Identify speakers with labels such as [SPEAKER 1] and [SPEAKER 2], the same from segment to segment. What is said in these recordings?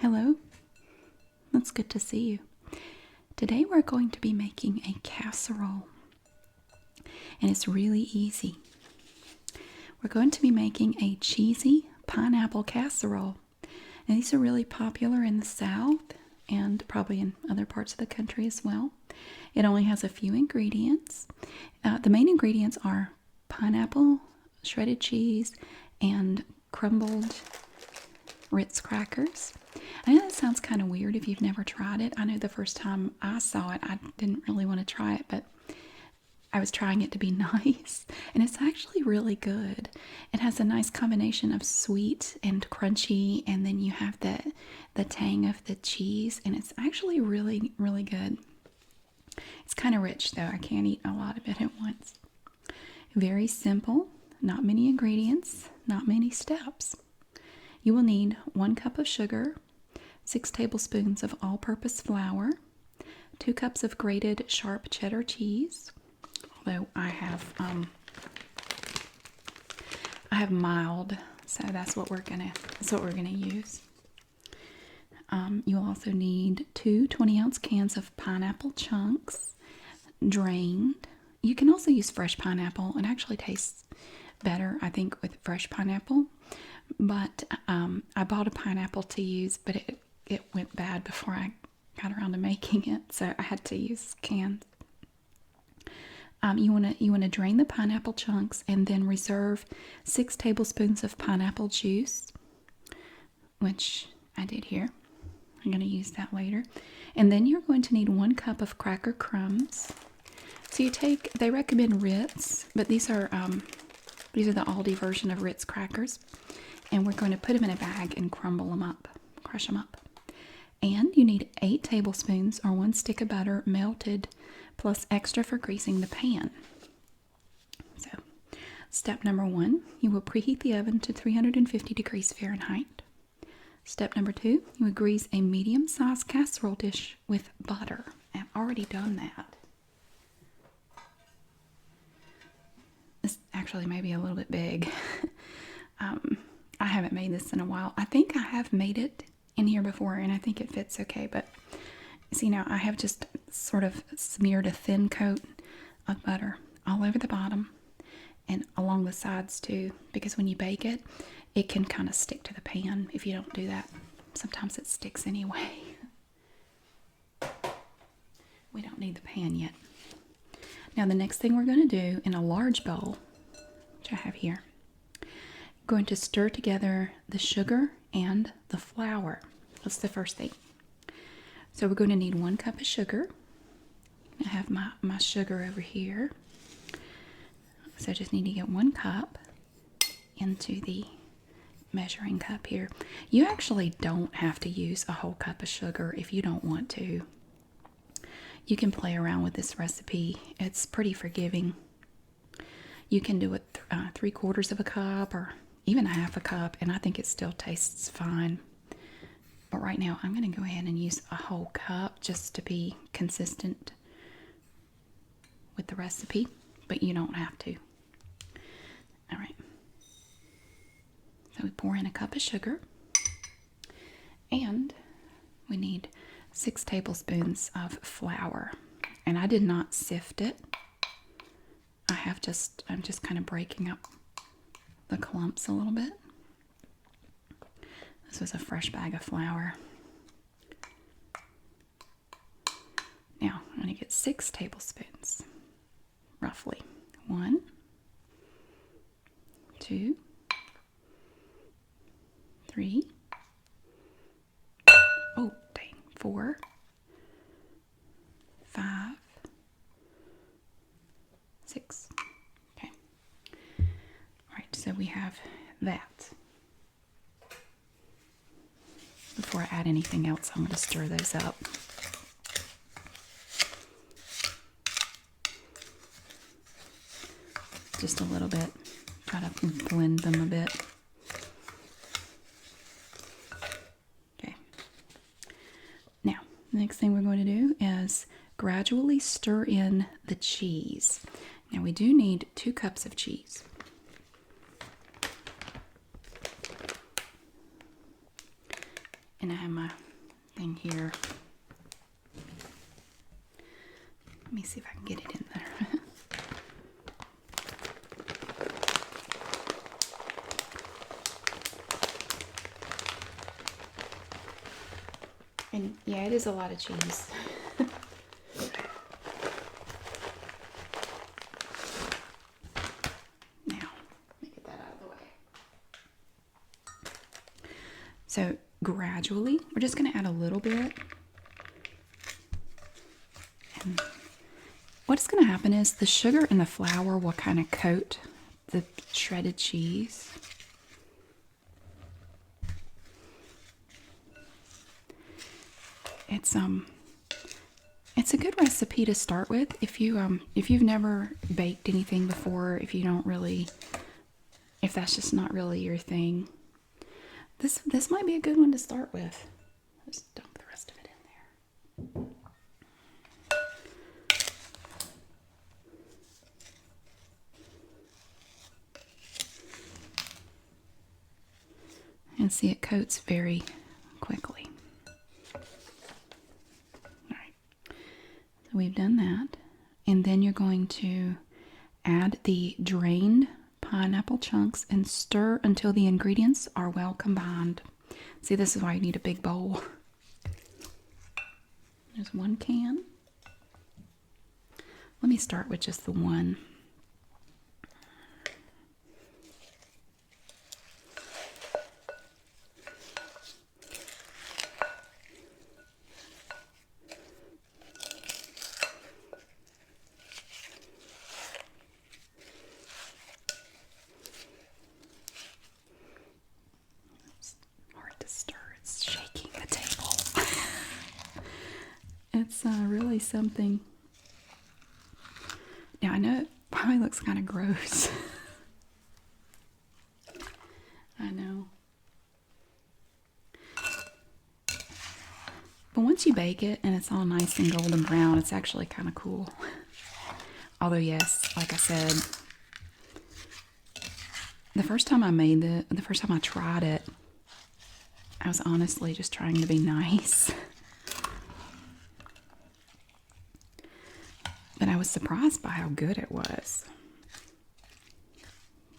[SPEAKER 1] Hello, it's good to see you. Today we're going to be making a casserole, and it's really easy. We're going to be making a cheesy pineapple casserole, and these are really popular in the South and probably in other parts of the country as well. It only has a few ingredients. The main ingredients are pineapple, shredded cheese, and crumbled Ritz crackers. I know that sounds kind of weird if you've never tried it. I know the first time I saw it, I didn't really want to try it, but I was trying it to be nice, and it's actually really good. It has a nice combination of sweet and crunchy, and then you have the tang of the cheese, and it's actually really, really good. It's kind of rich, though. I can't eat a lot of it at once. Very simple, not many ingredients, not many steps. You will need 1 cup of sugar, 6 tablespoons of all-purpose flour, 2 cups of grated sharp cheddar cheese. Although I have mild, so that's what we're gonna use. You'll also need 2 20-ounce cans of pineapple chunks, drained. You can also use fresh pineapple. It actually tastes better, I think, with fresh pineapple. But I bought a pineapple to use, but it went bad before I got around to making it, so I had to use cans. You want to drain the pineapple chunks and then reserve 6 tablespoons of pineapple juice, which I did here. I'm going to use that later. And then you're going to need 1 cup of cracker crumbs. So they recommend Ritz, but these are the Aldi version of Ritz crackers. And we're going to put them in a bag and crumble them up, crush them up. And you need 8 tablespoons or 1 stick of butter melted, plus extra for greasing the pan. So, step number 1, you will preheat the oven to 350 degrees Fahrenheit. Step number 2, you will grease a medium-sized casserole dish with butter. I've already done that. This actually may be a little bit big. I haven't made this in a while. I think I have made it in here before, and I think it fits okay, but see, now I have just sort of smeared a thin coat of butter all over the bottom and along the sides too, because when you bake it, it can kind of stick to the pan if you don't do that. Sometimes it sticks anyway. We don't need the pan yet. Now the next thing we're going to do in a large bowl, which I have here, going to stir together the sugar and the flour. That's the first thing. So we're going to need 1 cup of sugar. I have my sugar over here. So I just need to get 1 cup into the measuring cup here. You actually don't have to use a whole cup of sugar if you don't want to. You can play around with this recipe. It's pretty forgiving. You can do it 3/4 of a cup or even a half a cup, and I think it still tastes fine. But right now, I'm going to go ahead and use a whole cup just to be consistent with the recipe, but you don't have to. All right. So we pour in a cup of sugar, and we need 6 tablespoons of flour. And I did not sift it. I'm just kind of breaking up the clumps a little bit. This was a fresh bag of flour. Now, I'm going to get 6 tablespoons, roughly. 1, 2, 3, oh, dang, 4, 5, 6. Okay. All right, so we have that. Before I add anything else, I'm going to stir those up. Just a little bit. Try to blend them a bit. Okay. Now, the next thing we're going to do is gradually stir in the cheese. Now, we do need 2 cups of cheese. And I have my thing here. Let me see if I can get it in there. And yeah, it is a lot of cheese. Now, let me get that out of the way. So gradually, we're just going to add a little bit. And what's going to happen is the sugar and the flour will kind of coat the shredded cheese. It's a good recipe to start with if you've never baked anything before, if that's just not really your thing. This might be a good one to start with. Just dump the rest of it in there. And see, it coats very quickly. We've done that, and then you're going to add the drained pineapple chunks and stir until the ingredients are well combined. See, this is why you need a big bowl. There's one can. Let me start with just the one. It's really something. Now, I know it probably looks kind of gross. I know. But once you bake it and it's all nice and golden brown, it's actually kind of cool. Although, yes, like I said, the first time I tried it, I was honestly just trying to be nice. But I was surprised by how good it was.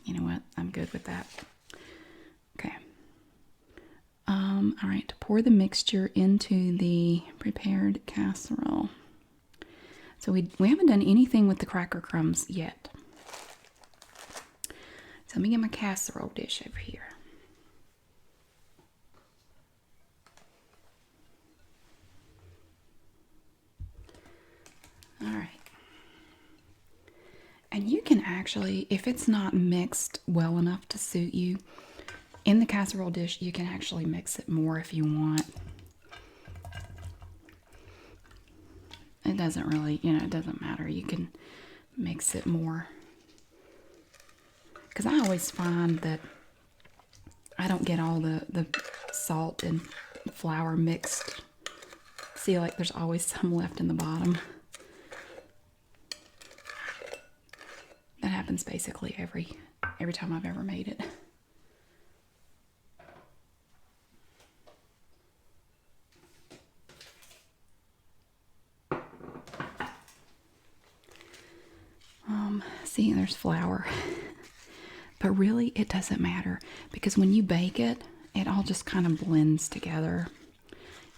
[SPEAKER 1] You know what? I'm good with that. Okay. All right. Pour the mixture into the prepared casserole. So we haven't done anything with the cracker crumbs yet. So let me get my casserole dish over here. All right. And you can actually, if it's not mixed well enough to suit you, in the casserole dish, you can actually mix it more if you want. It doesn't really, it doesn't matter. You can mix it more. Because I always find that I don't get all the salt and flour mixed. See, like there's always some left in the bottom. That happens basically every time I've ever made it. See, there's flour. But really, it doesn't matter because when you bake it, it all just kind of blends together.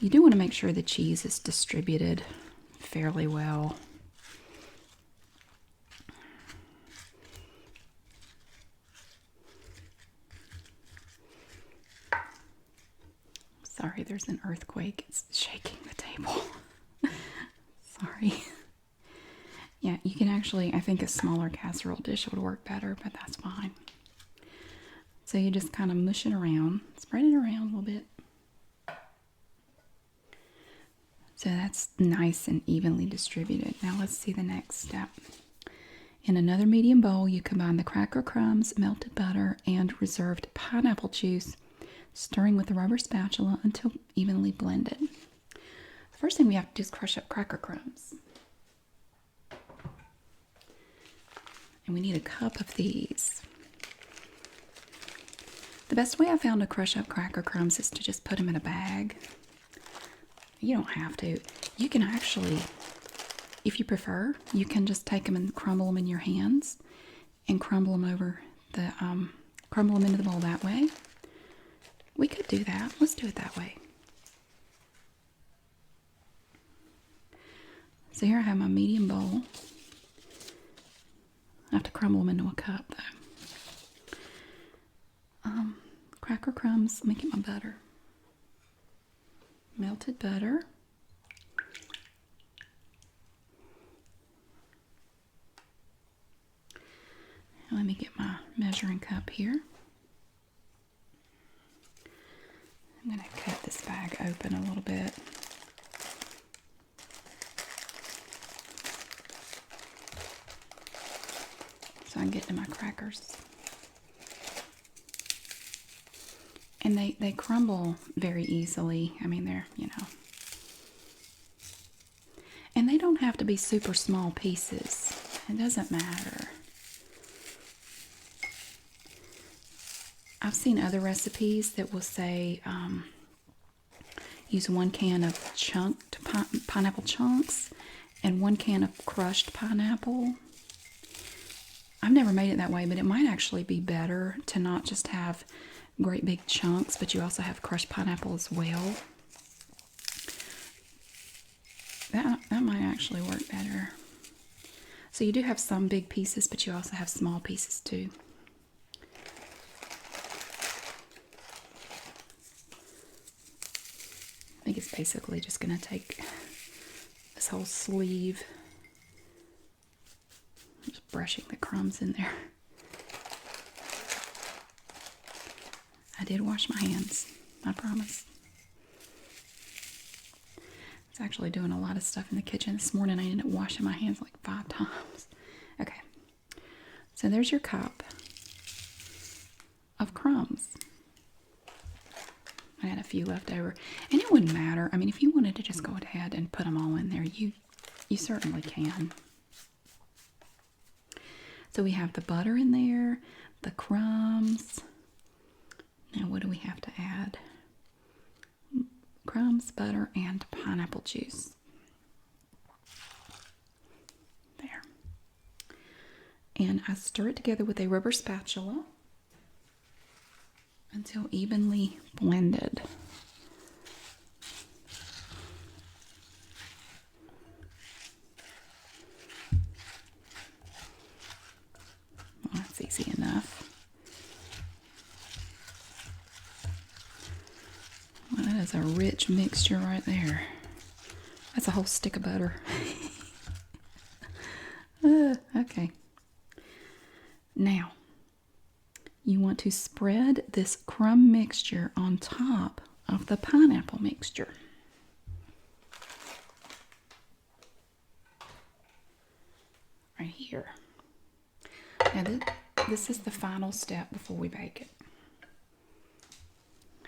[SPEAKER 1] You do want to make sure the cheese is distributed fairly well. Sorry, there's an earthquake. It's shaking the table. Sorry. Yeah, you can actually, I think a smaller casserole dish would work better, but that's fine. So you just kind of mush it around, spread it around a little bit. So that's nice and evenly distributed. Now let's see the next step. In another medium bowl, you combine the cracker crumbs, melted butter, and reserved pineapple juice, stirring with a rubber spatula until evenly blended. The first thing we have to do is crush up cracker crumbs. And we need a cup of these. The best way I found to crush up cracker crumbs is to just put them in a bag. You don't have to. You can actually, if you prefer, you can just take them and crumble them in your hands and crumble them over the, crumble them into the bowl that way. We could do that. Let's do it that way. So here I have my medium bowl. I have to crumble them into a cup though. Cracker crumbs, let me get my butter. Melted butter. Let me get my measuring cup here. I'm going to cut this bag open a little bit. So I can get to my crackers. And they crumble very easily. I mean, they're, you know. And they don't have to be super small pieces. It doesn't matter. I've seen other recipes that will say use 1 can of chunked pineapple chunks and 1 can of crushed pineapple. I've never made it that way, but it might actually be better to not just have great big chunks, but you also have crushed pineapple as well. That might actually work better. So you do have some big pieces, but you also have small pieces too. I think it's basically just going to take this whole sleeve. Just brushing the crumbs in there. I did wash my hands, I promise. I was actually doing a lot of stuff in the kitchen this morning. I ended up washing my hands like 5 times. Okay, so there's your cup of crumbs. I had a few left over, and it wouldn't matter. I mean, if you wanted to just go ahead and put them all in there, you certainly can. So we have the butter in there, the crumbs. Now what do we have to add? Crumbs, butter, and pineapple juice. There. And I stir it together with a rubber spatula until evenly blended. Well, that's easy enough. Well, that is a rich mixture right there. That's a whole stick of butter. Okay. Now, you want to spread this crumb mixture on top of the pineapple mixture. Right here. Now, this is the final step before we bake it.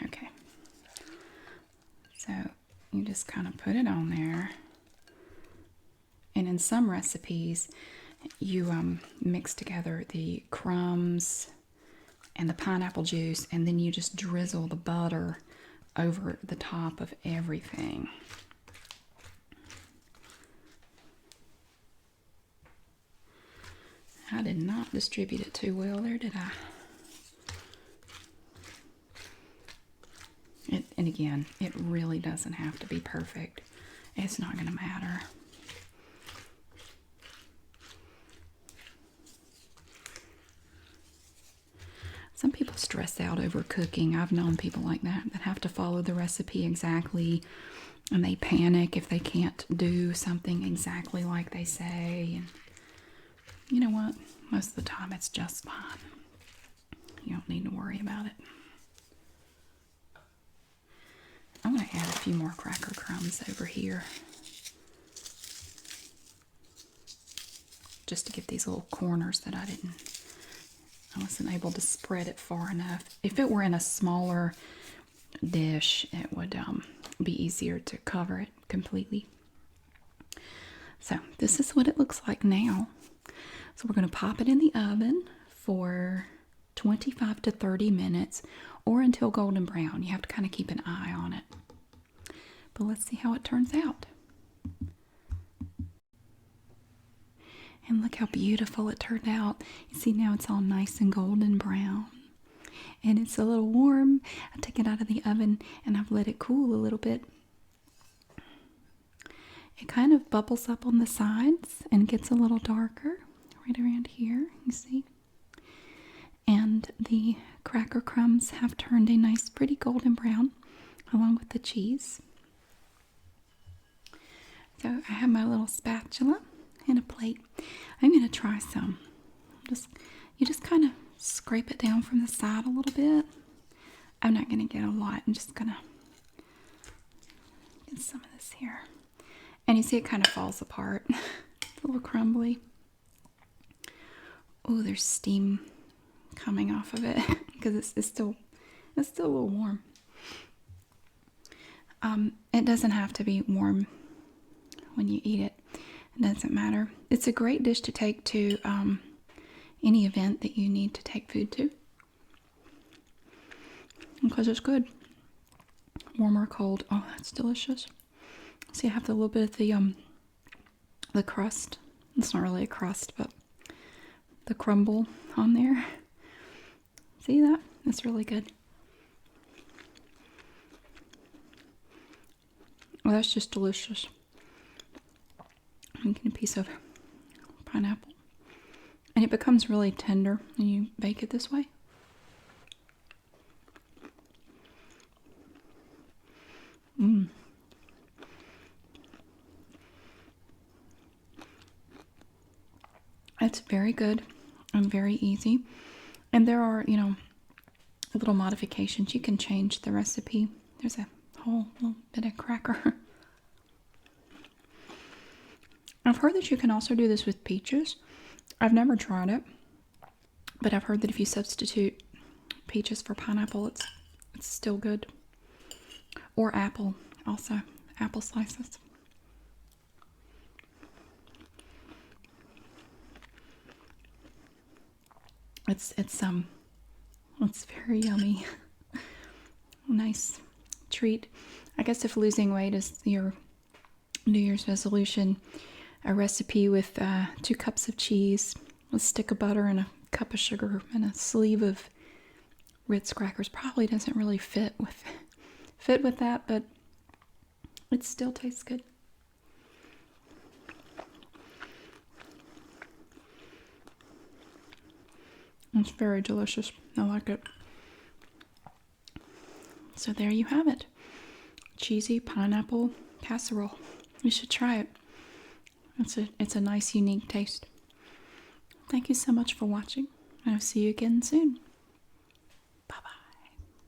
[SPEAKER 1] Okay. So you just kind of put it on there. And in some recipes, you mix together the crumbs and the pineapple juice, and then you just drizzle the butter over the top of everything. I did not distribute it too well there, did I? And again, it really doesn't have to be perfect. It's not going to matter. Some people stress out over cooking. I've known people like that have to follow the recipe exactly, and they panic if they can't do something exactly like they say. And you know what? Most of the time it's just fine. You don't need to worry about it. I'm going to add a few more cracker crumbs over here, just to give these little corners that I wasn't able to spread it far enough. If it were in a smaller dish, it would be easier to cover it completely. So this is what it looks like now. So we're going to pop it in the oven for 25 to 30 minutes or until golden brown. You have to kind of keep an eye on it. But let's see how it turns out. And look how beautiful it turned out. You see now it's all nice and golden brown. And it's a little warm. I took it out of the oven and I've let it cool a little bit. It kind of bubbles up on the sides and gets a little darker right around here, you see. And the cracker crumbs have turned a nice pretty golden brown along with the cheese. So I have my little spatula and a plate. I'm going to try some. You just kind of scrape it down from the side a little bit. I'm not going to get a lot. I'm just going to get some of this here. And you see it kind of falls apart. It's a little crumbly. Oh, there's steam coming off of it because it's still a little warm. It doesn't have to be warm when you eat it. It doesn't matter. It's a great dish to take to any event that you need to take food to, because it's good. Warm or cold. Oh, that's delicious. See, I have a little bit of the crust. It's not really a crust, but the crumble on there. See that? That's really good. Well, that's just delicious. I'm getting a piece of pineapple. And it becomes really tender when you bake it this way. It's very good and very easy. And there are, little modifications. You can change the recipe. There's a whole little bit of cracker. I've heard that you can also do this with peaches. I've never tried it, but I've heard that if you substitute peaches for pineapple, it's still good. Or apple, also apple slices. It's very yummy. Nice treat. I guess if losing weight is your New Year's resolution, a recipe with 2 cups of cheese, a stick of butter, and a cup of sugar, and a sleeve of Ritz crackers probably doesn't really fit with that, but it still tastes good. It's very delicious. I like it. So there you have it. Cheesy pineapple casserole. You should try it. It's a nice, unique taste. Thank you so much for watching, and I'll see you again soon. Bye-bye.